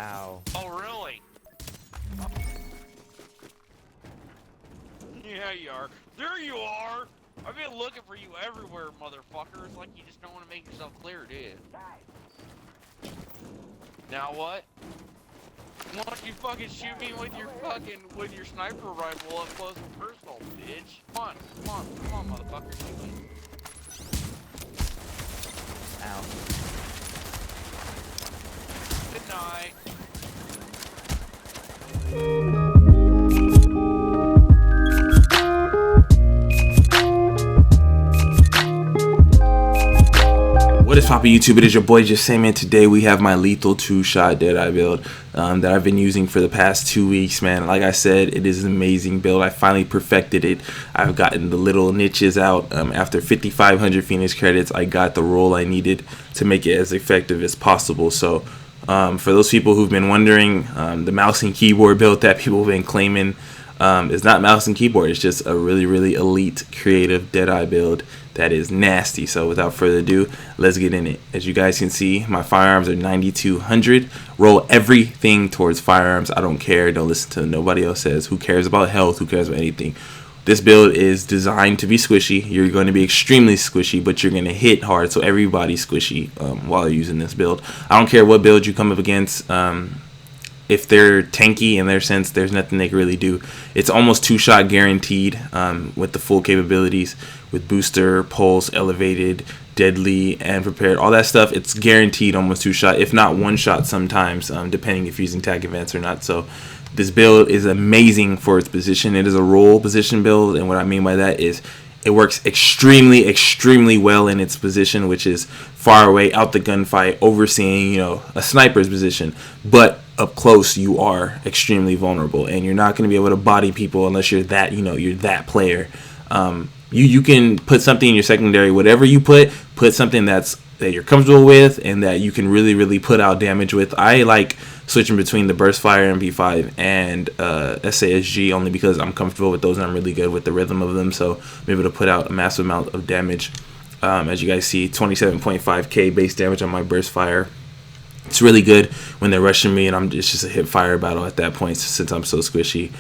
Ow. Oh, really? Yeah, you are. There you are! I've been looking for you everywhere, motherfucker. It's like you just don't want to make yourself clear, do you? Now what? Why don't you fucking shoot me with your sniper rifle up close and personal, bitch? Come on, motherfucker, shoot me. Ow. Good night. What is poppin' YouTube? It is your boy Jesimein. Today we have my lethal 2-shot Deadeye build that I've been using for the past 2 weeks, man. Like I said, it is an amazing build. I finally perfected it. I've gotten the little niches out. After 5,500 Phoenix credits, I got the roll I needed to make it as effective as possible. So for those people who've been wondering, the mouse and keyboard build that people have been claiming is not mouse and keyboard. It's just a really elite creative Deadeye build that is nasty. So without further ado, let's get in it. As you guys can see, my firearms are 9200. Roll everything towards firearms. I don't care. Don't listen to nobody else says. Who cares about health? Who cares about anything? This build is designed to be squishy. You're going to be extremely squishy, but you're going to hit hard, so everybody's squishy while you're using this build. I don't care what build you come up against. If they're tanky in their sense, there's nothing they can really do. It's almost 2-shot guaranteed with the full capabilities, with booster, pulse, elevated, deadly, and prepared. All that stuff, it's guaranteed almost 2-shot, if not 1-shot sometimes, depending if you're using tag events or not. So this build is amazing for its position. It is a roll position build, and what I mean by that is it works extremely well in its position, which is far away out the gunfight, overseeing, a sniper's position. But up close, you are extremely vulnerable, and you're not going to be able to body people unless you're that, you're that player. You can put something in your secondary, whatever you put something that you're comfortable with and that you can really put out damage with. I like switching between the burst fire MP5 and SASG only because I'm comfortable with those and I'm really good with the rhythm of them, so I'm able to put out a massive amount of damage. As you guys see, 27.5k base damage on my burst fire. It's really good when they're rushing me, and it's just a hip fire battle at that point since I'm so squishy.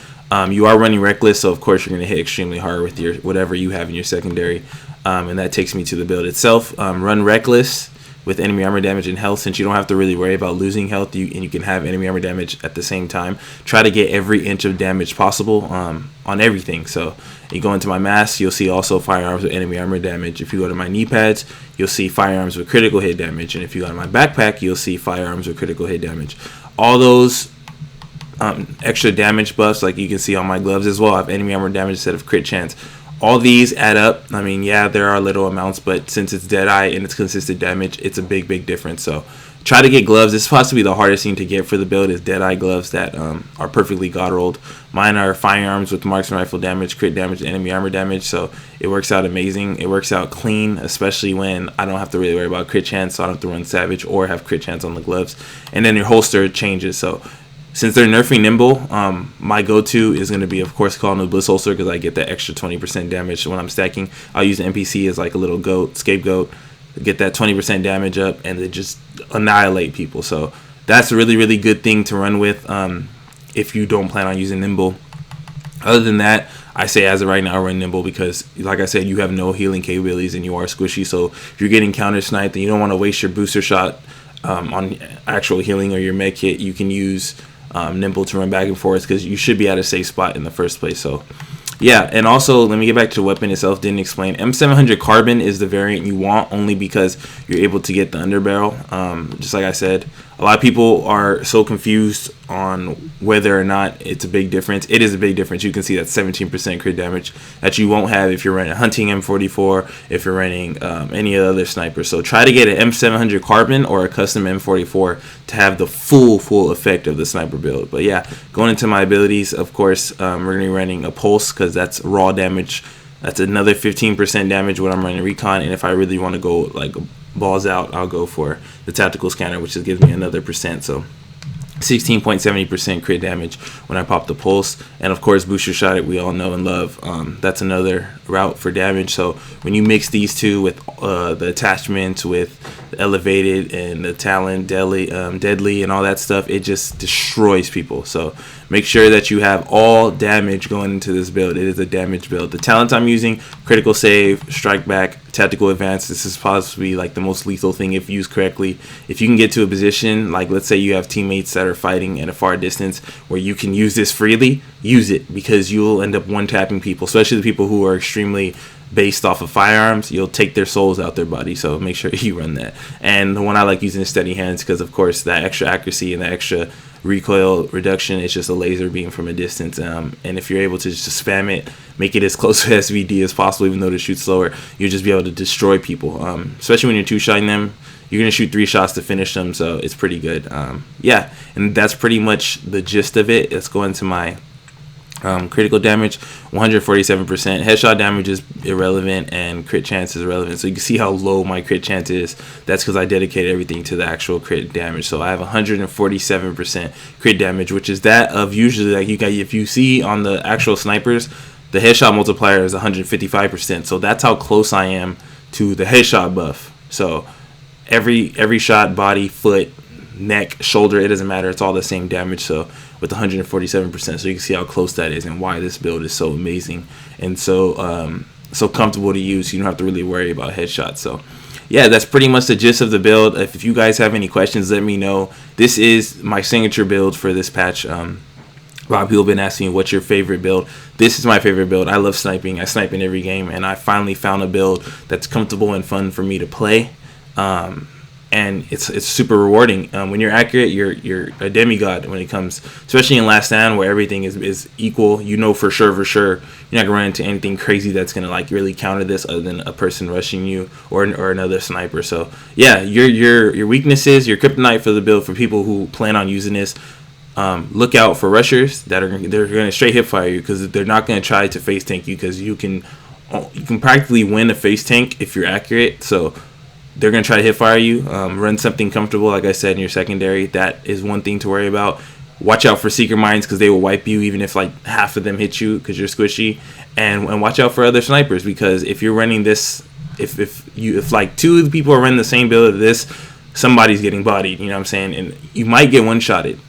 You are running reckless, so of course you're going to hit extremely hard with your whatever you have in your secondary, and that takes me to the build itself. Run reckless with enemy armor damage and health, since you don't have to really worry about losing health, and you can have enemy armor damage at the same time. Try to get every inch of damage possible on everything. So you go into my mask, you'll see also firearms with enemy armor damage. If you go to my knee pads, you'll see firearms with critical hit damage, and if you go to my backpack, you'll see firearms with critical hit damage. All those extra damage buffs, like you can see on my gloves as well, I have enemy armor damage instead of crit chance. All these add up. I mean, yeah, there are little amounts, but since it's Deadeye and it's consistent damage, it's a big difference. So try to get gloves. This is possibly the hardest thing to get for the build is Deadeye gloves that are perfectly god rolled. Mine are firearms with marksman rifle damage, crit damage, and enemy armor damage, so it works out amazing. It works out clean, especially when I don't have to really worry about crit chance, so I don't have to run savage or have crit chance on the gloves. And then your holster changes, so since they're nerfing nimble, my go-to is going to be, of course, Call No Bliss holster because I get that extra 20% damage when I'm stacking. I'll use the NPC as like a little scapegoat, get that 20% damage up, and then just annihilate people. So that's a really good thing to run with if you don't plan on using nimble. Other than that, I say as of right now, run nimble because, like I said, you have no healing capabilities and you are squishy. So if you're getting counter sniped and you don't want to waste your booster shot on actual healing or your med kit, you can use nimble to run back and forth because you should be at a safe spot in the first place. So yeah, and also let me get back to the weapon itself. Didn't explain. M700 carbon is the variant you want only because you're able to get the underbarrel. Just like I said, a lot of people are so confused on whether or not it's a big difference. It is a big difference. You can see that 17% crit damage that you won't have if you're running hunting M44, if you're running any other sniper. So try to get an M700 carbon or a custom M44 to have the full effect of the sniper build. But yeah, going into my abilities, of course, we're going to be running a pulse because that's raw damage. That's another 15% damage when I'm running recon, and if I really want to go like balls out, I'll go for the tactical scanner, which just gives me another percent. So 16.70% crit damage when I pop the pulse, and of course booster shot, it we all know and love. That's another route for damage. So when you mix these two with the attachments, with the elevated and the talent, deadly and all that stuff, it just destroys people. So make sure that you have all damage going into this build. It is a damage build. The talents I'm using: critical save, strike back, tactical advance. This is possibly like the most lethal thing if used correctly. If you can get to a position, like let's say you have teammates that are fighting at a far distance where you can use this freely, use it, because you'll end up one-tapping people, especially the people who are extremely based off of firearms. You'll take their souls out their body, so make sure you run that. And the one I like using is steady hands, because of course that extra accuracy and the extra recoil reduction is just a laser beam from a distance, and if you're able to just spam it, make it as close to SVD as possible, even though it shoots slower, you'll just be able to destroy people, especially when you're two-shotting them. You're going to shoot 3 shots to finish them, so it's pretty good. Yeah, and that's pretty much the gist of it. Let's go into my critical damage. 147%. Headshot damage is irrelevant, and crit chance is irrelevant. So you can see how low my crit chance is. That's because I dedicated everything to the actual crit damage. So I have 147% crit damage, which is that of usually, like, if you see on the actual snipers, the headshot multiplier is 155%. So that's how close I am to the headshot buff. So every shot, body, foot, neck, shoulder, it doesn't matter, it's all the same damage. So with 147%, so you can see how close that is and why this build is so amazing and so so comfortable to use. You don't have to really worry about headshots. So yeah, that's pretty much the gist of the build. If you guys have any questions, let me know. This is my signature build for this patch. A lot of people have been asking me, what's your favorite build? This is my favorite build. I love sniping. I snipe in every game, and I finally found a build that's comfortable and fun for me to play. And it's super rewarding. When you're accurate, you're a demigod when it comes, especially in Last Stand, where everything is equal. You know for sure you're not gonna run into anything crazy that's gonna like really counter this, other than a person rushing you or another sniper. So yeah, your weaknesses, your kryptonite for the build for people who plan on using this. Look out for rushers they're gonna straight hip fire you, because they're not gonna try to face tank you, because you can practically win a face tank if you're accurate. So they're going to try to hip fire you. Run something comfortable, like I said, in your secondary. That is one thing to worry about. Watch out for secret mines, because they will wipe you even if like half of them hit you, because you're squishy. And watch out for other snipers, because if you're running this, if like 2 of the people are running the same build of this, somebody's getting bodied, you know what I'm saying? And you might get one-shotted,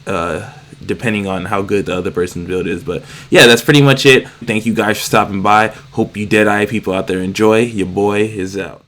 depending on how good the other person's build is. But yeah, that's pretty much it. Thank you guys for stopping by. Hope you Deadeye people out there enjoy. Your boy is out.